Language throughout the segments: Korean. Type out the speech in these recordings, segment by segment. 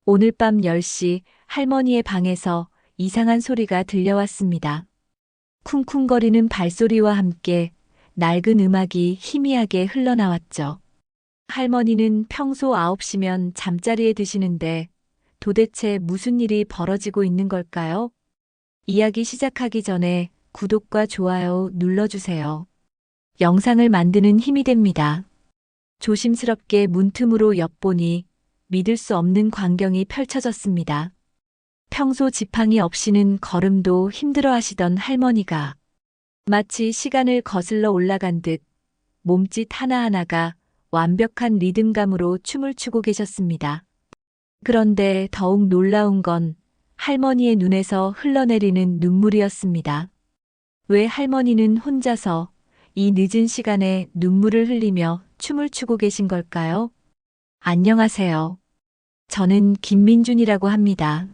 오늘 밤 10시 할머니의 방에서 이상한 소리가 들려왔습니다. 쿵쿵거리는 발소리와 함께 낡은 음악이 희미하게 흘러나왔죠. 할머니는 평소 9시면 잠자리에 드시는데 도대체 무슨 일이 벌어지고 있는 걸까요? 이야기 시작하기 전에 구독과 좋아요 눌러주세요. 영상을 만드는 힘이 됩니다. 조심스럽게 문틈으로 엿보니 믿을 수 없는 광경이 펼쳐졌습니다. 평소 지팡이 없이는 걸음도 힘들어 하시던 할머니가 마치 시간을 거슬러 올라간 듯 몸짓 하나하나가 완벽한 리듬감으로 춤을 추고 계셨습니다. 그런데 더욱 놀라운 건 할머니의 눈에서 흘러내리는 눈물이었습니다. 왜 할머니는 혼자서 이 늦은 시간에 눈물을 흘리며 춤을 추고 계신 걸까요? 안녕하세요. 저는 김민준이라고 합니다.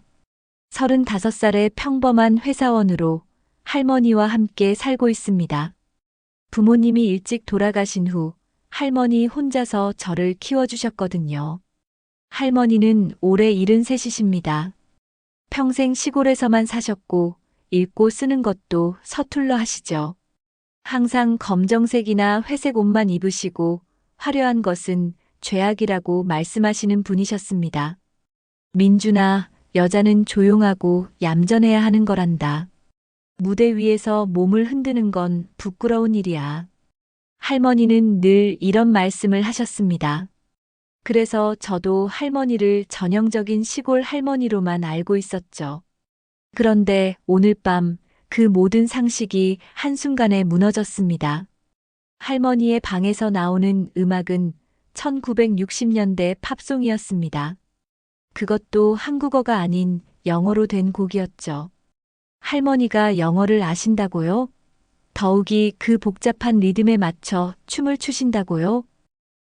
35살의 평범한 회사원으로 할머니와 함께 살고 있습니다. 부모님이 일찍 돌아가신 후 할머니 혼자서 저를 키워주셨거든요. 할머니는 올해 73이십니다. 평생 시골에서만 사셨고 읽고 쓰는 것도 서툴러 하시죠. 항상 검정색이나 회색 옷만 입으시고 화려한 것은 죄악이라고 말씀하시는 분이셨습니다. 민준아, 여자는 조용하고 얌전해야 하는 거란다. 무대 위에서 몸을 흔드는 건 부끄러운 일이야. 할머니는 늘 이런 말씀을 하셨습니다. 그래서 저도 할머니를 전형적인 시골 할머니로만 알고 있었죠. 그런데 오늘 밤 그 모든 상식이 한순간에 무너졌습니다. 할머니의 방에서 나오는 음악은 1960년대 팝송이었습니다. 그것도 한국어가 아닌 영어로 된 곡이었죠. 할머니가 영어를 아신다고요? 더욱이 그 복잡한 리듬에 맞춰 춤을 추신다고요?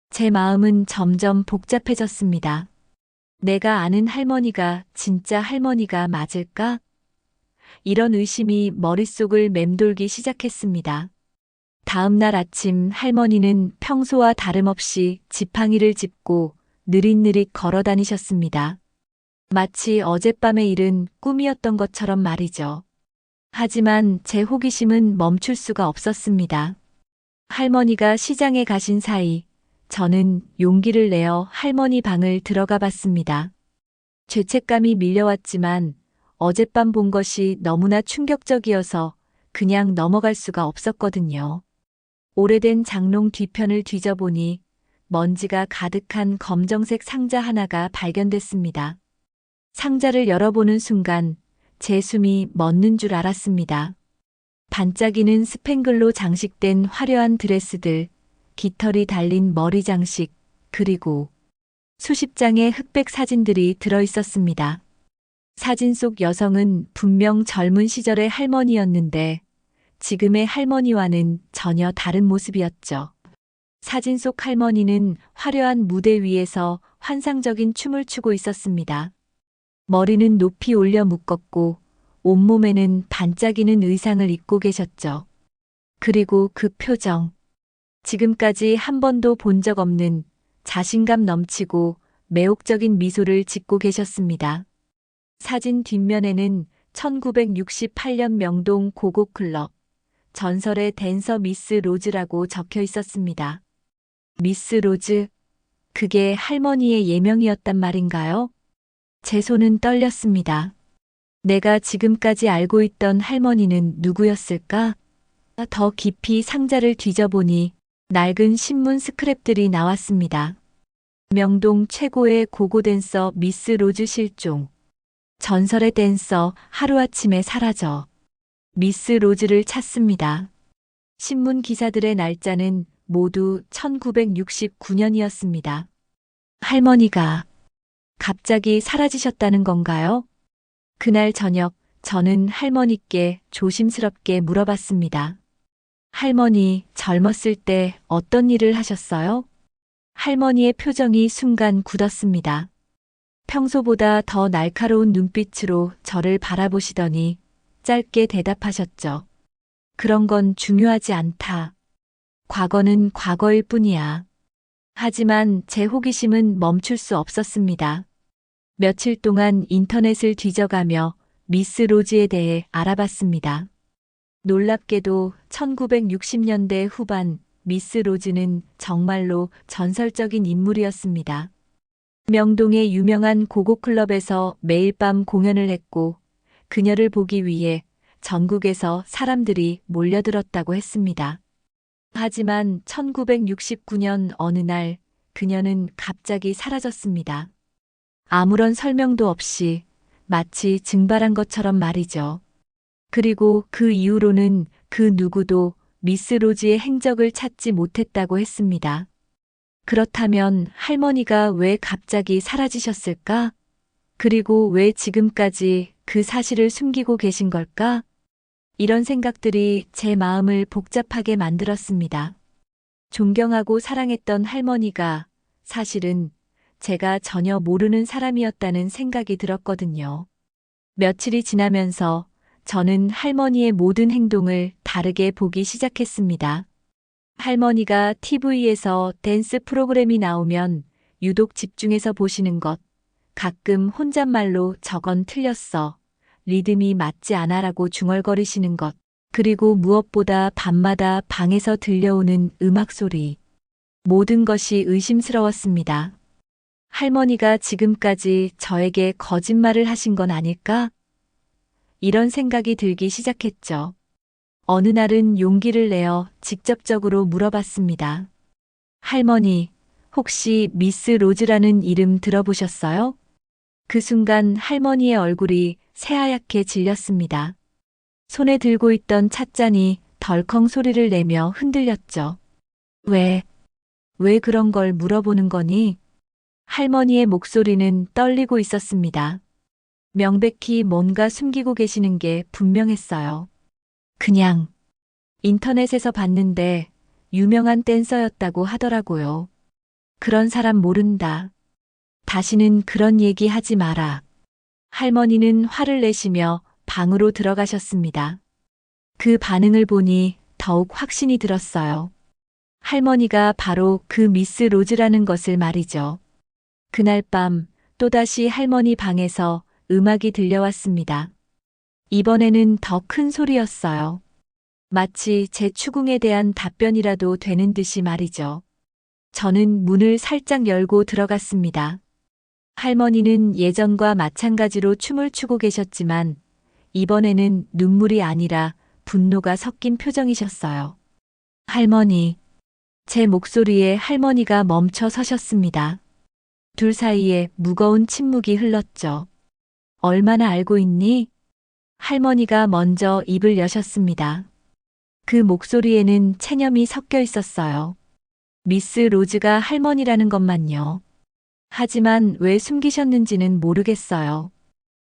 제 마음은 점점 복잡해졌습니다. 내가 아는 할머니가 진짜 할머니가 맞을까? 이런 의심이 머릿속을 맴돌기 시작했습니다. 다음 날 아침 할머니는 평소와 다름없이 지팡이를 짚고 느릿느릿 걸어 다니셨습니다. 마치 어젯밤의 일은 꿈이었던 것처럼 말이죠. 하지만 제 호기심은 멈출 수가 없었습니다. 할머니가 시장에 가신 사이 저는 용기를 내어 할머니 방을 들어가 봤습니다. 죄책감이 밀려왔지만 어젯밤 본 것이 너무나 충격적이어서 그냥 넘어갈 수가 없었거든요. 오래된 장롱 뒤편을 뒤져보니 먼지가 가득한 검정색 상자 하나가 발견됐습니다. 상자를 열어보는 순간 제 숨이 멎는 줄 알았습니다. 반짝이는 스팽글로 장식된 화려한 드레스들, 깃털이 달린 머리 장식, 그리고 수십 장의 흑백 사진들이 들어 있었습니다. 사진 속 여성은 분명 젊은 시절의 할머니였는데 지금의 할머니와는 전혀 다른 모습이었죠. 사진 속 할머니는 화려한 무대 위에서 환상적인 춤을 추고 있었습니다. 머리는 높이 올려 묶었고 온몸에는 반짝이는 의상을 입고 계셨죠. 그리고 그 표정. 지금까지 한 번도 본 적 없는 자신감 넘치고 매혹적인 미소를 짓고 계셨습니다. 사진 뒷면에는 1968년 명동 고고클럽 전설의 댄서 미스 로즈라고 적혀 있었습니다. 미스 로즈? 그게 할머니의 예명이었단 말인가요? 제 손은 떨렸습니다. 내가 지금까지 알고 있던 할머니는 누구였을까? 더 깊이 상자를 뒤져보니 낡은 신문 스크랩들이 나왔습니다. 명동 최고의 고고 댄서 미스 로즈 실종. 전설의 댄서 하루아침에 사라져. 미스 로즈를 찾습니다. 신문 기사들의 날짜는 모두 1969년이었습니다. 할머니가 갑자기 사라지셨다는 건가요? 그날 저녁 저는 할머니께 조심스럽게 물어봤습니다. 할머니, 젊었을 때 어떤 일을 하셨어요? 할머니의 표정이 순간 굳었습니다. 평소보다 더 날카로운 눈빛으로 저를 바라보시더니 짧게 대답하셨죠. 그런 건 중요하지 않다. 과거는 과거일 뿐이야. 하지만 제 호기심은 멈출 수 없었습니다. 며칠 동안 인터넷을 뒤져가며 미스 로즈에 대해 알아봤습니다. 놀랍게도 1960년대 후반 미스 로즈는 정말로 전설적인 인물이었습니다. 명동의 유명한 고고클럽에서 매일 밤 공연을 했고 그녀를 보기 위해 전국에서 사람들이 몰려들었다고 했습니다. 하지만 1969년 어느 날 그녀는 갑자기 사라졌습니다. 아무런 설명도 없이 마치 증발한 것처럼 말이죠. 그리고 그 이후로는 그 누구도 미스 로즈의 행적을 찾지 못했다고 했습니다. 그렇다면 할머니가 왜 갑자기 사라지셨을까? 그리고 왜 지금까지 그 사실을 숨기고 계신 걸까? 이런 생각들이 제 마음을 복잡하게 만들었습니다. 존경하고 사랑했던 할머니가 사실은 제가 전혀 모르는 사람이었다는 생각이 들었거든요. 며칠이 지나면서 저는 할머니의 모든 행동을 다르게 보기 시작했습니다. 할머니가 TV에서 댄스 프로그램이 나오면 유독 집중해서 보시는 것, 가끔 혼잣말로 저건 틀렸어, 리듬이 맞지 않아라고 중얼거리시는 것, 그리고 무엇보다 밤마다 방에서 들려오는 음악 소리. 모든 것이 의심스러웠습니다. 할머니가 지금까지 저에게 거짓말을 하신 건 아닐까? 이런 생각이 들기 시작했죠. 어느 날은 용기를 내어 직접적으로 물어봤습니다. 할머니, 혹시 미스 로즈라는 이름 들어보셨어요? 그 순간 할머니의 얼굴이 새하얗게 질렸습니다. 손에 들고 있던 찻잔이 덜컹 소리를 내며 흔들렸죠. 왜 그런 걸 물어보는 거니? 할머니의 목소리는 떨리고 있었습니다. 명백히 뭔가 숨기고 계시는 게 분명했어요. 그냥 인터넷에서 봤는데 유명한 댄서였다고 하더라고요. 그런 사람 모른다. 다시는 그런 얘기 하지 마라. 할머니는 화를 내시며 방으로 들어가셨습니다. 그 반응을 보니 더욱 확신이 들었어요. 할머니가 바로 그 미스 로즈라는 것을 말이죠. 그날 밤 또다시 할머니 방에서 음악이 들려왔습니다. 이번에는 더 큰 소리였어요. 마치 제 추궁에 대한 답변이라도 되는 듯이 말이죠. 저는 문을 살짝 열고 들어갔습니다. 할머니는 예전과 마찬가지로 춤을 추고 계셨지만 이번에는 눈물이 아니라 분노가 섞인 표정이셨어요. 할머니. 제 목소리에 할머니가 멈춰 서셨습니다. 둘 사이에 무거운 침묵이 흘렀죠. 얼마나 알고 있니? 할머니가 먼저 입을 여셨습니다. 그 목소리에는 체념이 섞여 있었어요. 미스 로즈가 할머니라는 것만요. 하지만 왜 숨기셨는지는 모르겠어요.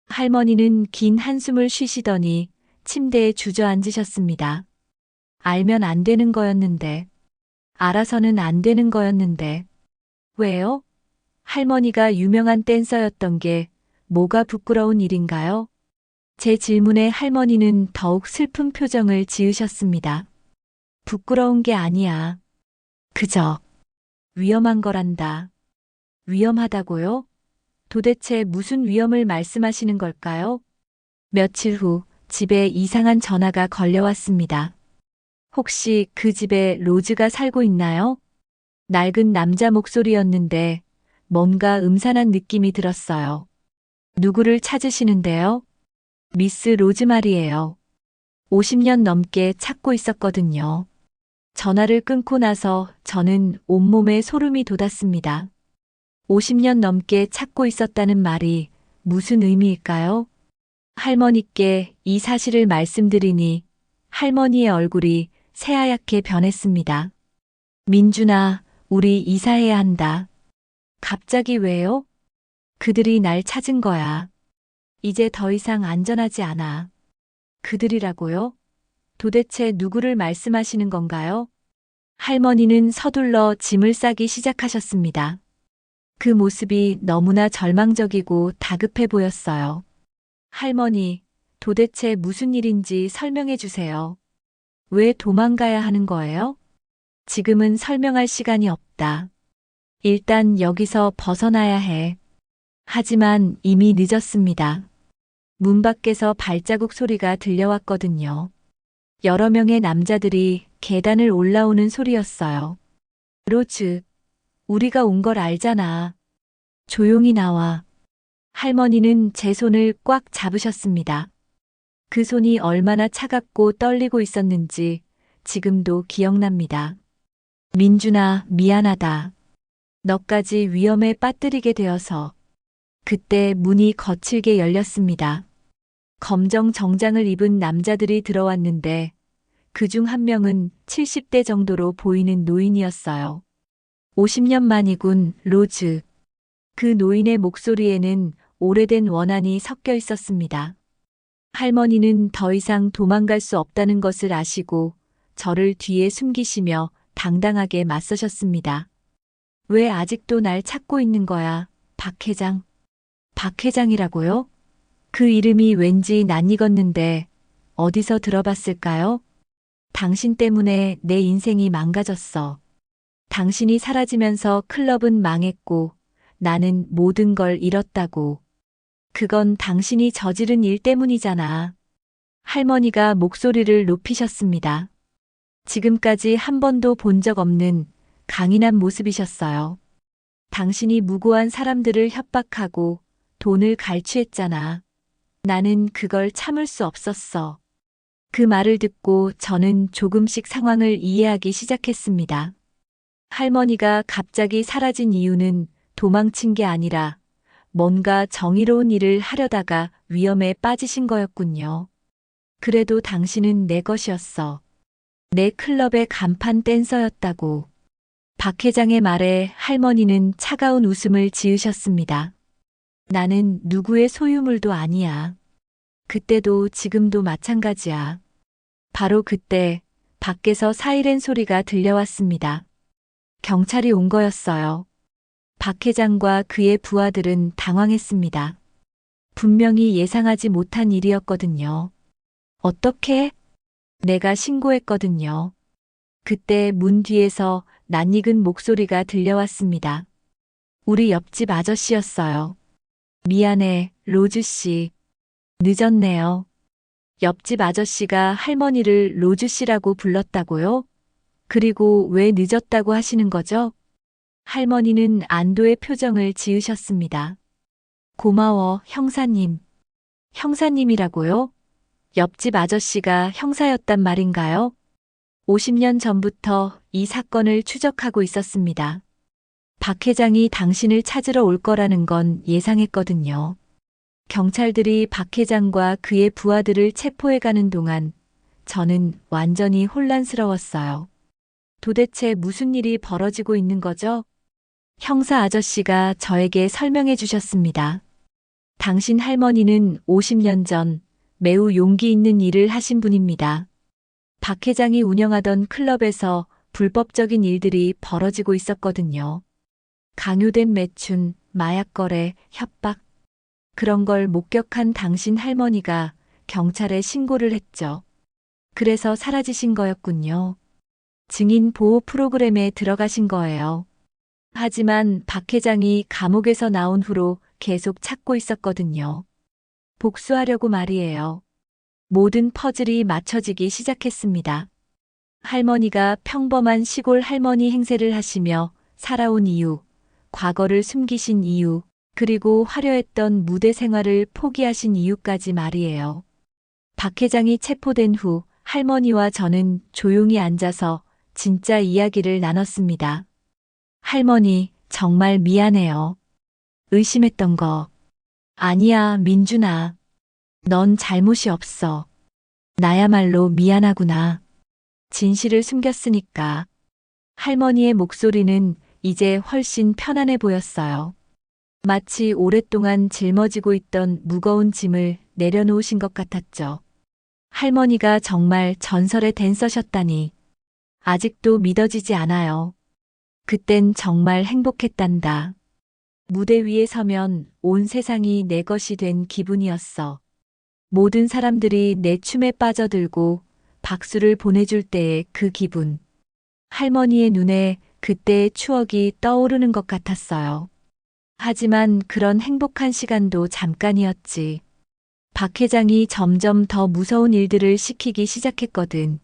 할머니는 긴 한숨을 쉬시더니 침대에 주저앉으셨습니다. 알면 안 되는 거였는데. 알아서는 안 되는 거였는데. 왜요? 할머니가 유명한 댄서였던 게 뭐가 부끄러운 일인가요? 제 질문에 할머니는 더욱 슬픈 표정을 지으셨습니다. 부끄러운 게 아니야. 그저 위험한 거란다. 위험하다고요? 도대체 무슨 위험을 말씀하시는 걸까요? 며칠 후 집에 이상한 전화가 걸려왔습니다. 혹시 그 집에 로즈가 살고 있나요? 낡은 남자 목소리였는데 뭔가 음산한 느낌이 들었어요. 누구를 찾으시는데요? 미스 로즈 말이에요. 50년 넘게 찾고 있었거든요. 전화를 끊고 나서 저는 온몸에 소름이 돋았습니다. 50년 넘게 찾고 있었다는 말이 무슨 의미일까요? 할머니께 이 사실을 말씀드리니 할머니의 얼굴이 새하얗게 변했습니다. 민준아, 우리 이사해야 한다. 갑자기 왜요? 그들이 날 찾은 거야. 이제 더 이상 안전하지 않아. 그들이라고요? 도대체 누구를 말씀하시는 건가요? 할머니는 서둘러 짐을 싸기 시작하셨습니다. 그 모습이 너무나 절망적이고 다급해 보였어요. 할머니, 도대체 무슨 일인지 설명해 주세요. 왜 도망가야 하는 거예요? 지금은 설명할 시간이 없다. 일단 여기서 벗어나야 해. 하지만 이미 늦었습니다. 문 밖에서 발자국 소리가 들려왔거든요. 여러 명의 남자들이 계단을 올라오는 소리였어요. 로즈, 우리가 온 걸 알잖아. 조용히 나와. 할머니는 제 손을 꽉 잡으셨습니다. 그 손이 얼마나 차갑고 떨리고 있었는지 지금도 기억납니다. 민준아, 미안하다. 너까지 위험에 빠뜨리게 되어서. 그때 문이 거칠게 열렸습니다. 검정 정장을 입은 남자들이 들어왔는데 그중 한 명은 70대 정도로 보이는 노인이었어요. 50년 만이군, 로즈. 그 노인의 목소리에는 오래된 원한이 섞여 있었습니다. 할머니는 더 이상 도망갈 수 없다는 것을 아시고 저를 뒤에 숨기시며 당당하게 맞서셨습니다. 왜 아직도 날 찾고 있는 거야, 박 회장? 박 회장이라고요? 그 이름이 왠지 낯익었는데 어디서 들어봤을까요? 당신 때문에 내 인생이 망가졌어. 당신이 사라지면서 클럽은 망했고 나는 모든 걸 잃었다고. 그건 당신이 저지른 일 때문이잖아. 할머니가 목소리를 높이셨습니다. 지금까지 한 번도 본 적 없는 강인한 모습이셨어요. 당신이 무고한 사람들을 협박하고 돈을 갈취했잖아. 나는 그걸 참을 수 없었어. 그 말을 듣고 저는 조금씩 상황을 이해하기 시작했습니다. 할머니가 갑자기 사라진 이유는 도망친 게 아니라 뭔가 정의로운 일을 하려다가 위험에 빠지신 거였군요. 그래도 당신은 내 것이었어. 내 클럽의 간판 댄서였다고. 박 회장의 말에 할머니는 차가운 웃음을 지으셨습니다. 나는 누구의 소유물도 아니야. 그때도 지금도 마찬가지야. 바로 그때 밖에서 사이렌 소리가 들려왔습니다. 경찰이 온 거였어요. 박 회장과 그의 부하들은 당황했습니다. 분명히 예상하지 못한 일이었거든요. 어떻게? 내가 신고했거든요. 그때 문 뒤에서 낯익은 목소리가 들려왔습니다. 우리 옆집 아저씨였어요. 미안해, 로즈 씨. 늦었네요. 옆집 아저씨가 할머니를 로즈 씨라고 불렀다고요? 그리고 왜 늦었다고 하시는 거죠? 할머니는 안도의 표정을 지으셨습니다. 고마워, 형사님. 형사님이라고요? 옆집 아저씨가 형사였단 말인가요? 50년 전부터 이 사건을 추적하고 있었습니다. 박 회장이 당신을 찾으러 올 거라는 건 예상했거든요. 경찰들이 박 회장과 그의 부하들을 체포해 가는 동안 저는 완전히 혼란스러웠어요. 도대체 무슨 일이 벌어지고 있는 거죠? 형사 아저씨가 저에게 설명해 주셨습니다. 당신 할머니는 50년 전 매우 용기 있는 일을 하신 분입니다. 박 회장이 운영하던 클럽에서 불법적인 일들이 벌어지고 있었거든요. 강요된 매춘, 마약 거래, 협박. 그런 걸 목격한 당신 할머니가 경찰에 신고를 했죠. 그래서 사라지신 거였군요. 증인 보호 프로그램에 들어가신 거예요. 하지만 박 회장이 감옥에서 나온 후로 계속 찾고 있었거든요. 복수하려고 말이에요. 모든 퍼즐이 맞춰지기 시작했습니다. 할머니가 평범한 시골 할머니 행세를 하시며 살아온 이유, 과거를 숨기신 이유, 그리고 화려했던 무대 생활을 포기하신 이유까지 말이에요. 박 회장이 체포된 후 할머니와 저는 조용히 앉아서 진짜 이야기를 나눴습니다. 할머니, 정말 미안해요. 의심했던 거. 아니야, 민준아. 넌 잘못이 없어. 나야말로 미안하구나. 진실을 숨겼으니까. 할머니의 목소리는 이제 훨씬 편안해 보였어요. 마치 오랫동안 짊어지고 있던 무거운 짐을 내려놓으신 것 같았죠. 할머니가 정말 전설의 댄서셨다니. 아직도 믿어지지 않아요. 그땐 정말 행복했단다. 무대 위에 서면 온 세상이 내 것이 된 기분이었어. 모든 사람들이 내 춤에 빠져들고 박수를 보내줄 때의 그 기분. 할머니의 눈에 그때의 추억이 떠오르는 것 같았어요. 하지만 그런 행복한 시간도 잠깐이었지. 박 회장이 점점 더 무서운 일들을 시키기 시작했거든.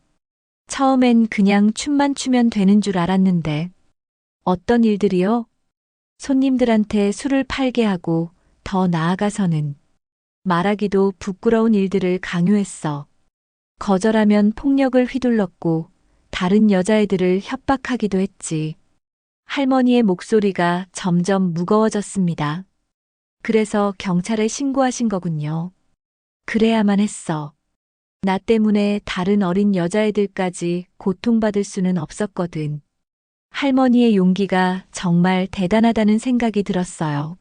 처음엔 그냥 춤만 추면 되는 줄 알았는데. 어떤 일들이요? 손님들한테 술을 팔게 하고 더 나아가서는 말하기도 부끄러운 일들을 강요했어. 거절하면 폭력을 휘둘렀고 다른 여자애들을 협박하기도 했지. 할머니의 목소리가 점점 무거워졌습니다. 그래서 경찰에 신고하신 거군요. 그래야만 했어. 나 때문에 다른 어린 여자애들까지 고통받을 수는 없었거든. 할머니의 용기가 정말 대단하다는 생각이 들었어요.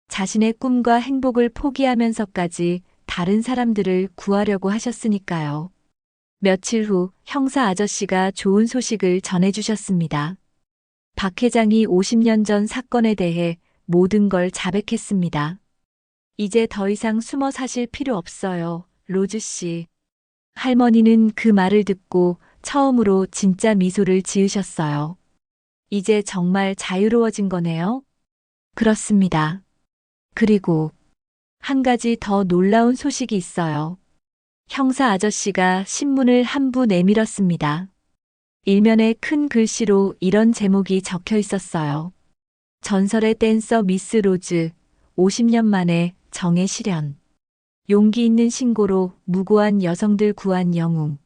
자신의 꿈과 행복을 포기하면서까지 다른 사람들을 구하려고 하셨으니까요. 며칠 후 형사 아저씨가 좋은 소식을 전해주셨습니다. 박 회장이 50년 전 사건에 대해 모든 걸 자백했습니다. 이제 더 이상 숨어 사실 필요 없어요, 로즈 씨. 할머니는 그 말을 듣고 처음으로 진짜 미소를 지으셨어요. 이제 정말 자유로워진 거네요? 그렇습니다. 그리고 한 가지 더 놀라운 소식이 있어요. 형사 아저씨가 신문을 한 부 내밀었습니다. 일면에 큰 글씨로 이런 제목이 적혀 있었어요. 전설의 댄서 미스 로즈, 50년 만에 정의 실현. 용기 있는 신고로 무고한 여성들 구한 영웅.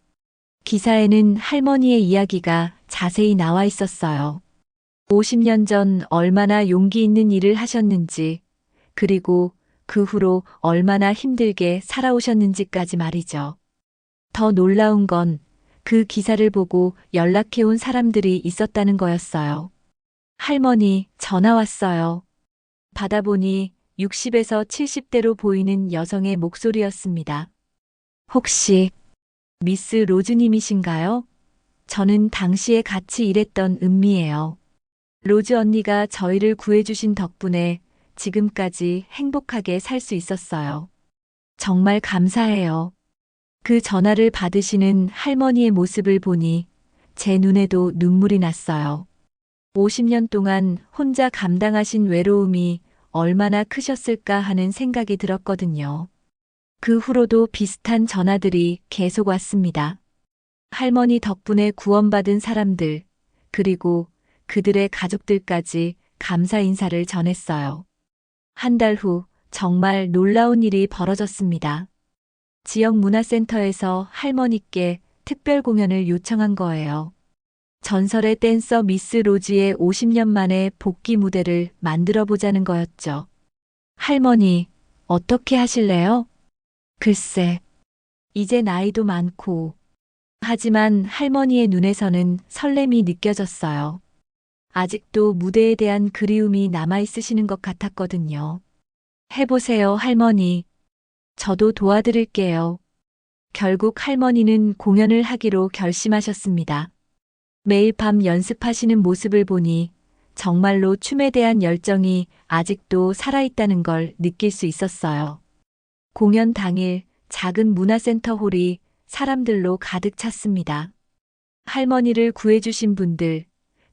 기사에는 할머니의 이야기가 자세히 나와 있었어요. 50년 전 얼마나 용기 있는 일을 하셨는지, 그리고 그 후로 얼마나 힘들게 살아오셨는지까지 말이죠. 더 놀라운 건 그 기사를 보고 연락해온 사람들이 있었다는 거였어요. 할머니, 전화 왔어요. 받아보니 60에서 70대로 보이는 여성의 목소리였습니다. 혹시 미스 로즈님이신가요? 저는 당시에 같이 일했던 은미예요. 로즈 언니가 저희를 구해주신 덕분에 지금까지 행복하게 살 수 있었어요. 정말 감사해요. 그 전화를 받으시는 할머니의 모습을 보니 제 눈에도 눈물이 났어요. 50년 동안 혼자 감당하신 외로움이 얼마나 크셨을까 하는 생각이 들었거든요. 그 후로도 비슷한 전화들이 계속 왔습니다. 할머니 덕분에 구원받은 사람들, 그리고 그들의 가족들까지 감사 인사를 전했어요. 한 달 후 정말 놀라운 일이 벌어졌습니다. 지역 문화센터에서 할머니께 특별 공연을 요청한 거예요. 전설의 댄서 미스 로즈의 50년 만에 복귀 무대를 만들어 보자는 거였죠. 할머니, 어떻게 하실래요? 글쎄, 이제 나이도 많고. 하지만 할머니의 눈에서는 설렘이 느껴졌어요. 아직도 무대에 대한 그리움이 남아있으시는 것 같았거든요. 해보세요, 할머니. 저도 도와드릴게요. 결국 할머니는 공연을 하기로 결심하셨습니다. 매일 밤 연습하시는 모습을 보니 정말로 춤에 대한 열정이 아직도 살아있다는 걸 느낄 수 있었어요. 공연 당일 작은 문화센터 홀이 사람들로 가득 찼습니다. 할머니를 구해주신 분들,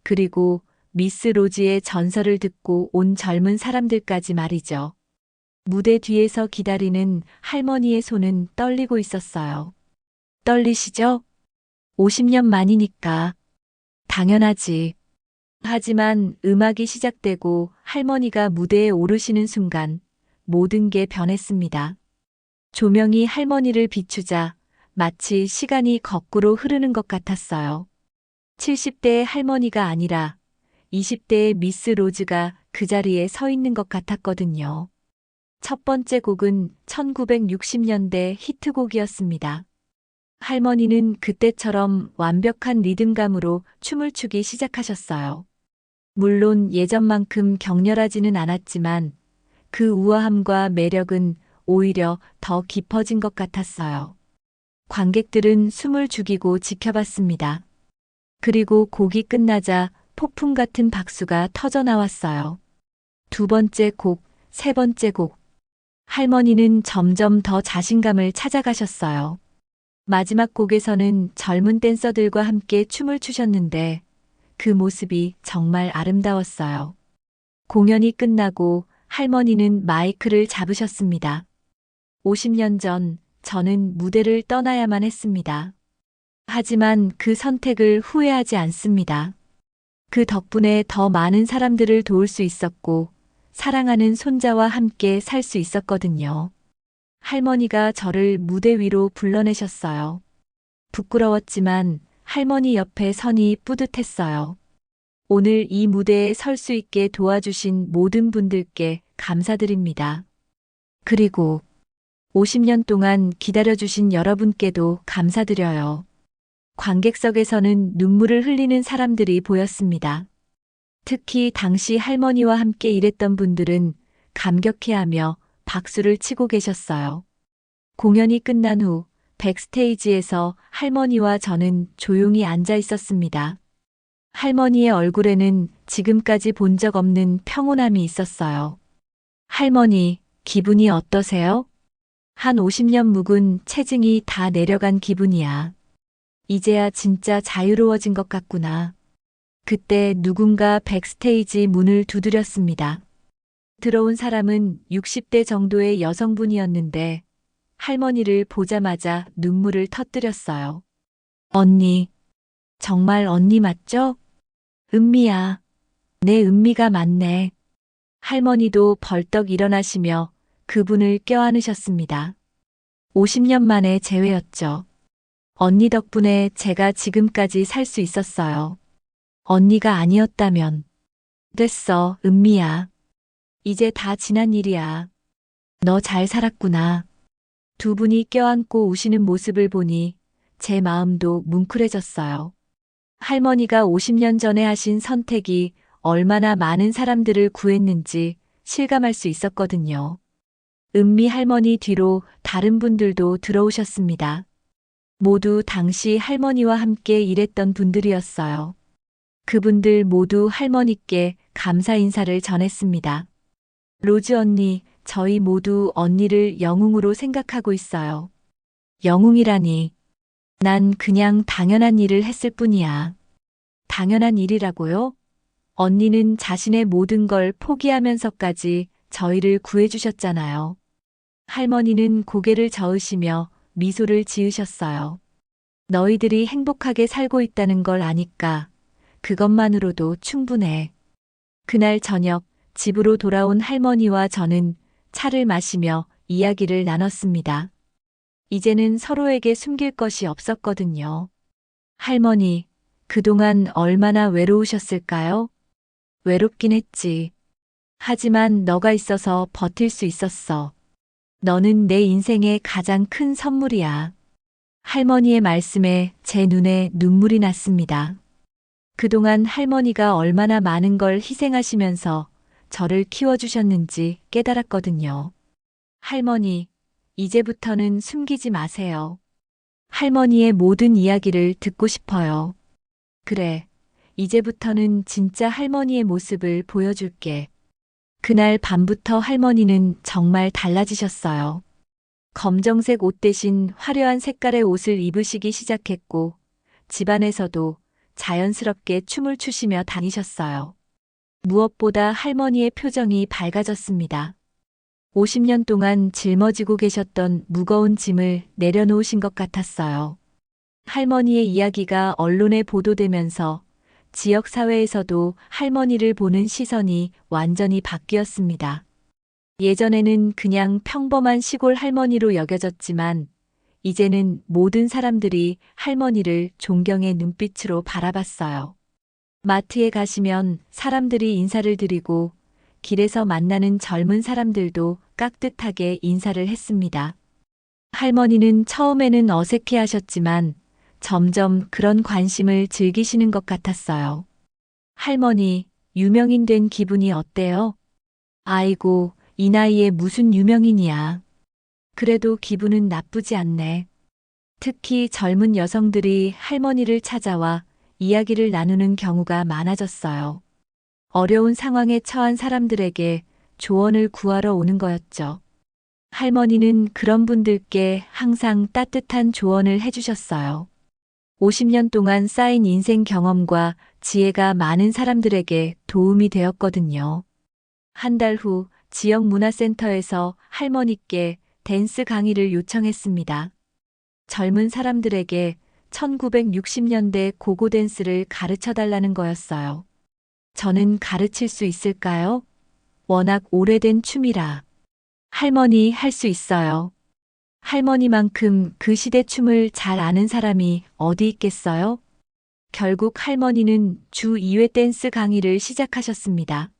그리고 미스 로즈의 전설을 듣고 온 젊은 사람들까지 말이죠. 무대 뒤에서 기다리는 할머니의 손은 떨리고 있었어요. 떨리시죠? 50년 만이니까. 당연하지. 하지만 음악이 시작되고 할머니가 무대에 오르시는 순간 모든 게 변했습니다. 조명이 할머니를 비추자 마치 시간이 거꾸로 흐르는 것 같았어요. 70대의 할머니가 아니라 20대의 미스 로즈가 그 자리에 서 있는 것 같았거든요. 첫 번째 곡은 1960년대 히트곡이었습니다. 할머니는 그때처럼 완벽한 리듬감으로 춤을 추기 시작하셨어요. 물론 예전만큼 격렬하지는 않았지만 그 우아함과 매력은 오히려 더 깊어진 것 같았어요. 관객들은 숨을 죽이고 지켜봤습니다. 그리고 곡이 끝나자 폭풍 같은 박수가 터져 나왔어요. 두 번째 곡, 세 번째 곡. 할머니는 점점 더 자신감을 찾아가셨어요. 마지막 곡에서는 젊은 댄서들과 함께 춤을 추셨는데 그 모습이 정말 아름다웠어요. 공연이 끝나고 할머니는 마이크를 잡으셨습니다. 50년 전 저는 무대를 떠나야만 했습니다. 하지만 그 선택을 후회하지 않습니다. 그 덕분에 더 많은 사람들을 도울 수 있었고, 사랑하는 손자와 함께 살 수 있었거든요. 할머니가 저를 무대 위로 불러내셨어요. 부끄러웠지만 할머니 옆에 서니 뿌듯했어요. 오늘 이 무대에 설 수 있게 도와주신 모든 분들께 감사드립니다. 그리고 50년 동안 기다려주신 여러분께도 감사드려요. 관객석에서는 눈물을 흘리는 사람들이 보였습니다. 특히 당시 할머니와 함께 일했던 분들은 감격해하며 박수를 치고 계셨어요. 공연이 끝난 후 백스테이지에서 할머니와 저는 조용히 앉아 있었습니다. 할머니의 얼굴에는 지금까지 본 적 없는 평온함이 있었어요. 할머니, 기분이 어떠세요? 한 50년 묵은 체증이 다 내려간 기분이야. 이제야 진짜 자유로워진 것 같구나. 그때 누군가 백스테이지 문을 두드렸습니다. 들어온 사람은 60대 정도의 여성분이었는데 할머니를 보자마자 눈물을 터뜨렸어요. 언니, 정말 언니 맞죠? 은미야. 내 은미가 맞네. 할머니도 벌떡 일어나시며 그분을 껴안으셨습니다. 50년 만에 재회였죠. 언니 덕분에 제가 지금까지 살 수 있었어요. 언니가 아니었다면. 됐어, 은미야. 이제 다 지난 일이야. 너 잘 살았구나. 두 분이 껴안고 우시는 모습을 보니 제 마음도 뭉클해졌어요. 할머니가 50년 전에 하신 선택이 얼마나 많은 사람들을 구했는지 실감할 수 있었거든요. 은미 할머니 뒤로 다른 분들도 들어오셨습니다. 모두 당시 할머니와 함께 일했던 분들이었어요. 그분들 모두 할머니께 감사 인사를 전했습니다. 로즈 언니, 저희 모두 언니를 영웅으로 생각하고 있어요. 영웅이라니. 난 그냥 당연한 일을 했을 뿐이야. 당연한 일이라고요? 언니는 자신의 모든 걸 포기하면서까지 저희를 구해주셨잖아요. 할머니는 고개를 저으시며 미소를 지으셨어요. 너희들이 행복하게 살고 있다는 걸 아니까 그것만으로도 충분해. 그날 저녁 집으로 돌아온 할머니와 저는 차를 마시며 이야기를 나눴습니다. 이제는 서로에게 숨길 것이 없었거든요. 할머니, 그동안 얼마나 외로우셨을까요? 외롭긴 했지. 하지만 너가 있어서 버틸 수 있었어. 너는 내 인생의 가장 큰 선물이야. 할머니의 말씀에 제 눈에 눈물이 났습니다. 그동안 할머니가 얼마나 많은 걸 희생하시면서 저를 키워주셨는지 깨달았거든요. 할머니, 이제부터는 숨기지 마세요. 할머니의 모든 이야기를 듣고 싶어요. 그래, 이제부터는 진짜 할머니의 모습을 보여줄게. 그날 밤부터 할머니는 정말 달라지셨어요. 검정색 옷 대신 화려한 색깔의 옷을 입으시기 시작했고, 집안에서도 자연스럽게 춤을 추시며 다니셨어요. 무엇보다 할머니의 표정이 밝아졌습니다. 50년 동안 짊어지고 계셨던 무거운 짐을 내려놓으신 것 같았어요. 할머니의 이야기가 언론에 보도되면서 지역사회에서도 할머니를 보는 시선이 완전히 바뀌었습니다. 예전에는 그냥 평범한 시골 할머니로 여겨졌지만 이제는 모든 사람들이 할머니를 존경의 눈빛으로 바라봤어요. 마트에 가시면 사람들이 인사를 드리고 길에서 만나는 젊은 사람들도 깍듯하게 인사를 했습니다. 할머니는 처음에는 어색해 하셨지만 점점 그런 관심을 즐기시는 것 같았어요. 할머니, 유명인 된 기분이 어때요? 아이고, 이 나이에 무슨 유명인이야. 그래도 기분은 나쁘지 않네. 특히 젊은 여성들이 할머니를 찾아와 이야기를 나누는 경우가 많아졌어요. 어려운 상황에 처한 사람들에게 조언을 구하러 오는 거였죠. 할머니는 그런 분들께 항상 따뜻한 조언을 해주셨어요. 50년 동안 쌓인 인생 경험과 지혜가 많은 사람들에게 도움이 되었거든요. 한 달 후 지역 문화센터에서 할머니께 댄스 강의를 요청했습니다. 젊은 사람들에게 1960년대 고고 댄스를 가르쳐 달라는 거였어요. 저는 가르칠 수 있을까요? 워낙 오래된 춤이라. 할머니 할 수 있어요. 할머니만큼 그 시대 춤을 잘 아는 사람이 어디 있겠어요? 결국 할머니는 주 2회 댄스 강의를 시작하셨습니다.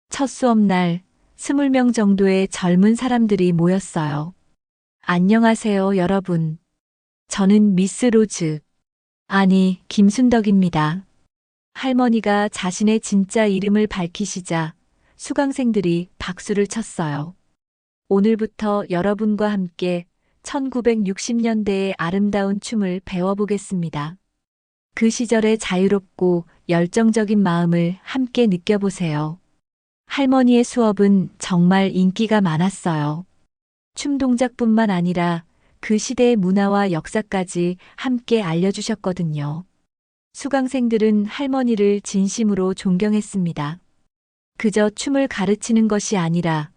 첫 수업날 20명 정도의 젊은 사람들이 모였어요. 안녕하세요, 여러분. 저는 미스 로즈, 아니, 김순덕입니다. 할머니가 자신의 진짜 이름을 밝히시자 수강생들이 박수를 쳤어요. 오늘부터 여러분과 함께 1960년대의 아름다운 춤을 배워보겠습니다. 그 시절의 자유롭고 열정적인 마음을 함께 느껴보세요. 할머니의 수업은 정말 인기가 많았어요. 춤 동작뿐만 아니라 그 시대의 문화와 역사까지 함께 알려주셨거든요. 수강생들은 할머니를 진심으로 존경했습니다. 그저 춤을 가르치는 것이 아니라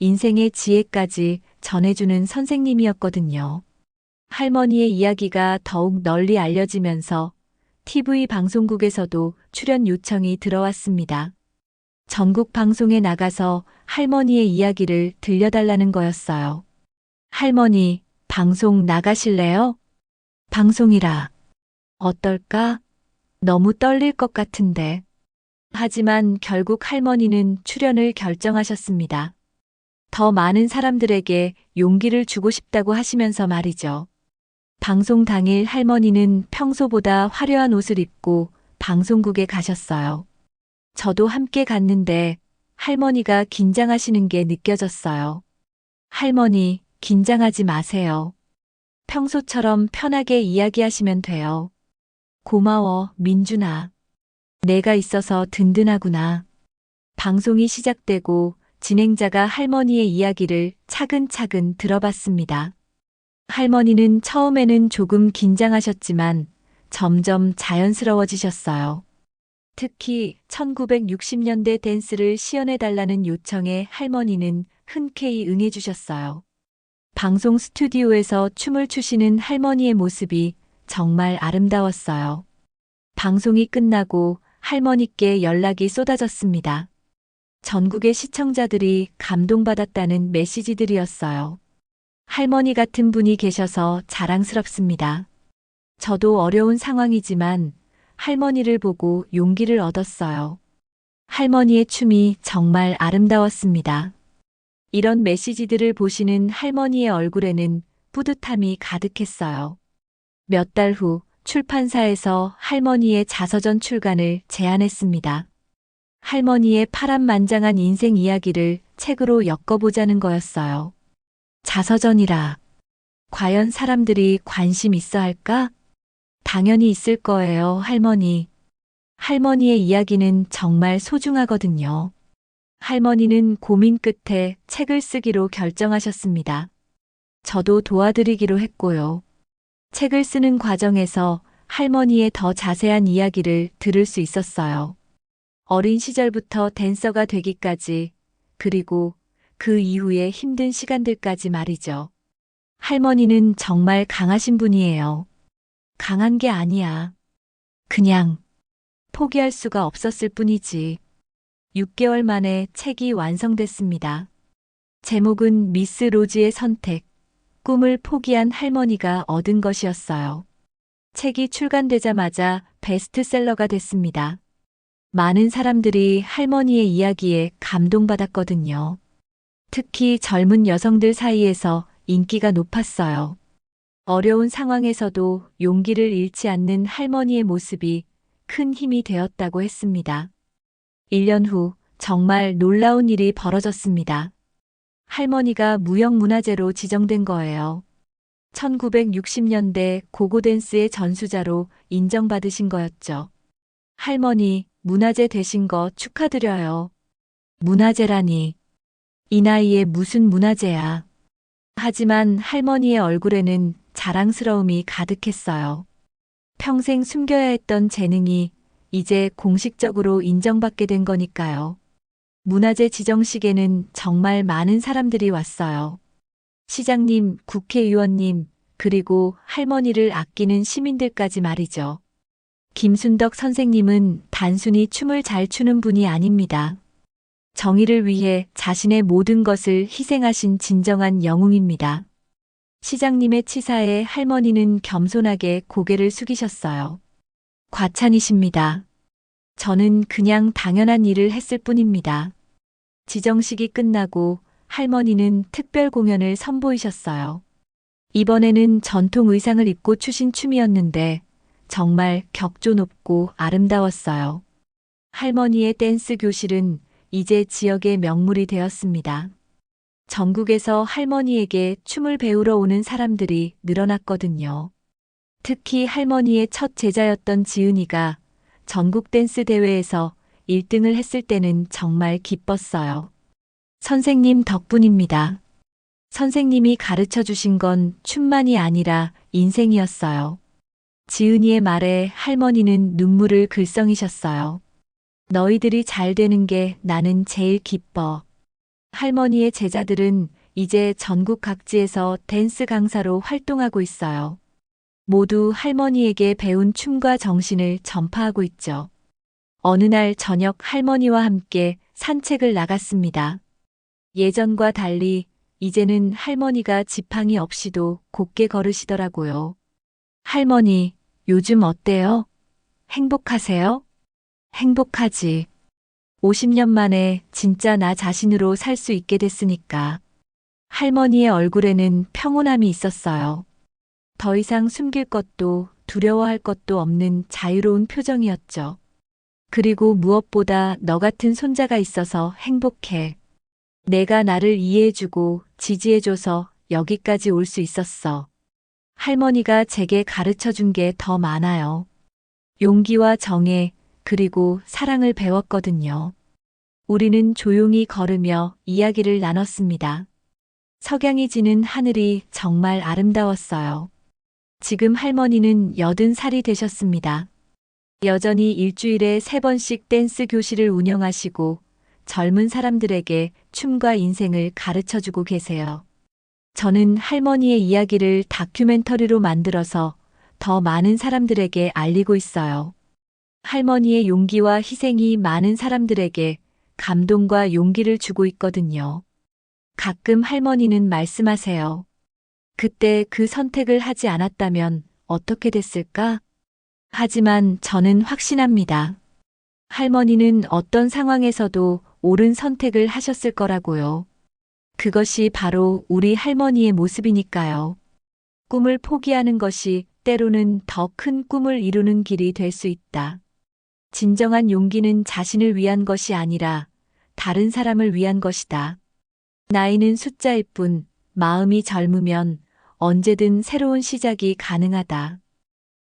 인생의 지혜까지 전해주는 선생님이었거든요. 할머니의 이야기가 더욱 널리 알려지면서 TV 방송국에서도 출연 요청이 들어왔습니다. 전국 방송에 나가서 할머니의 이야기를 들려달라는 거였어요. 할머니, 방송 나가실래요? 방송이라. 어떨까? 너무 떨릴 것 같은데. 하지만 결국 할머니는 출연을 결정하셨습니다. 더 많은 사람들에게 용기를 주고 싶다고 하시면서 말이죠. 방송 당일 할머니는 평소보다 화려한 옷을 입고 방송국에 가셨어요. 저도 함께 갔는데 할머니가 긴장하시는 게 느껴졌어요. 할머니, 긴장하지 마세요. 평소처럼 편하게 이야기하시면 돼요. 고마워, 민준아. 내가 있어서 든든하구나. 방송이 시작되고 진행자가 할머니의 이야기를 차근차근 들어봤습니다. 할머니는 처음에는 조금 긴장하셨지만 점점 자연스러워지셨어요. 특히 1960년대 댄스를 시연해달라는 요청에 할머니는 흔쾌히 응해주셨어요. 방송 스튜디오에서 춤을 추시는 할머니의 모습이 정말 아름다웠어요. 방송이 끝나고 할머니께 연락이 쏟아졌습니다. 전국의 시청자들이 감동받았다는 메시지들이었어요. 할머니 같은 분이 계셔서 자랑스럽습니다. 저도 어려운 상황이지만 할머니를 보고 용기를 얻었어요. 할머니의 춤이 정말 아름다웠습니다. 이런 메시지들을 보시는 할머니의 얼굴에는 뿌듯함이 가득했어요. 몇 달 후 출판사에서 할머니의 자서전 출간을 제안했습니다. 할머니의 파란만장한 인생 이야기를 책으로 엮어보자는 거였어요. 자서전이라. 과연 사람들이 관심 있어 할까? 당연히 있을 거예요, 할머니. 할머니의 이야기는 정말 소중하거든요. 할머니는 고민 끝에 책을 쓰기로 결정하셨습니다. 저도 도와드리기로 했고요. 책을 쓰는 과정에서 할머니의 더 자세한 이야기를 들을 수 있었어요. 어린 시절부터 댄서가 되기까지, 그리고 그 이후의 힘든 시간들까지 말이죠. 할머니는 정말 강하신 분이에요. 강한 게 아니야. 그냥 포기할 수가 없었을 뿐이지. 6개월 만에 책이 완성됐습니다. 제목은 미스 로즈의 선택, 꿈을 포기한 할머니가 얻은 것이었어요. 책이 출간되자마자 베스트셀러가 됐습니다. 많은 사람들이 할머니의 이야기에 감동받았거든요. 특히 젊은 여성들 사이에서 인기가 높았어요. 어려운 상황에서도 용기를 잃지 않는 할머니의 모습이 큰 힘이 되었다고 했습니다. 1년 후 정말 놀라운 일이 벌어졌습니다. 할머니가 무형문화재로 지정된 거예요. 1960년대 고고댄스의 전수자로 인정받으신 거였죠. 할머니, 문화재 되신 거 축하드려요. 문화재라니. 이 나이에 무슨 문화재야. 하지만 할머니의 얼굴에는 자랑스러움이 가득했어요. 평생 숨겨야 했던 재능이 이제 공식적으로 인정받게 된 거니까요. 문화재 지정식에는 정말 많은 사람들이 왔어요. 시장님, 국회의원님, 그리고 할머니를 아끼는 시민들까지 말이죠. 김순덕 선생님은 단순히 춤을 잘 추는 분이 아닙니다. 정의를 위해 자신의 모든 것을 희생하신 진정한 영웅입니다. 시장님의 치사에 할머니는 겸손하게 고개를 숙이셨어요. 과찬이십니다. 저는 그냥 당연한 일을 했을 뿐입니다. 지정식이 끝나고 할머니는 특별 공연을 선보이셨어요. 이번에는 전통 의상을 입고 추신 춤이었는데 정말 격조 높고 아름다웠어요. 할머니의 댄스 교실은 이제 지역의 명물이 되었습니다. 전국에서 할머니에게 춤을 배우러 오는 사람들이 늘어났거든요. 특히 할머니의 첫 제자였던 지은이가 전국 댄스 대회에서 1등을 했을 때는 정말 기뻤어요. 선생님 덕분입니다. 선생님이 가르쳐 주신 건 춤만이 아니라 인생이었어요. 지은이의 말에 할머니는 눈물을 글썽이셨어요. 너희들이 잘 되는 게 나는 제일 기뻐. 할머니의 제자들은 이제 전국 각지에서 댄스 강사로 활동하고 있어요. 모두 할머니에게 배운 춤과 정신을 전파하고 있죠. 어느 날 저녁 할머니와 함께 산책을 나갔습니다. 예전과 달리 이제는 할머니가 지팡이 없이도 곧게 걸으시더라고요. 할머니, 요즘 어때요? 행복하세요? 행복하지. 50년 만에 진짜 나 자신으로 살 수 있게 됐으니까. 할머니의 얼굴에는 평온함이 있었어요. 더 이상 숨길 것도 두려워할 것도 없는 자유로운 표정이었죠. 그리고 무엇보다 너 같은 손자가 있어서 행복해. 내가 나를 이해해주고 지지해줘서 여기까지 올 수 있었어. 할머니가 제게 가르쳐 준 게 더 많아요. 용기와 정의, 그리고 사랑을 배웠거든요. 우리는 조용히 걸으며 이야기를 나눴습니다. 석양이 지는 하늘이 정말 아름다웠어요. 지금 할머니는 80살이 되셨습니다. 여전히 일주일에 3번씩 댄스 교실을 운영하시고 젊은 사람들에게 춤과 인생을 가르쳐주고 계세요. 저는 할머니의 이야기를 다큐멘터리로 만들어서 더 많은 사람들에게 알리고 있어요. 할머니의 용기와 희생이 많은 사람들에게 감동과 용기를 주고 있거든요. 가끔 할머니는 말씀하세요. 그때 그 선택을 하지 않았다면 어떻게 됐을까? 하지만 저는 확신합니다. 할머니는 어떤 상황에서도 옳은 선택을 하셨을 거라고요. 그것이 바로 우리 할머니의 모습이니까요. 꿈을 포기하는 것이 때로는 더 큰 꿈을 이루는 길이 될 수 있다. 진정한 용기는 자신을 위한 것이 아니라 다른 사람을 위한 것이다. 나이는 숫자일 뿐 마음이 젊으면 언제든 새로운 시작이 가능하다.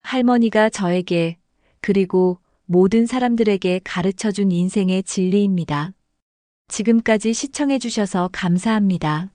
할머니가 저에게 그리고 모든 사람들에게 가르쳐준 인생의 진리입니다. 지금까지 시청해 주셔서 감사합니다.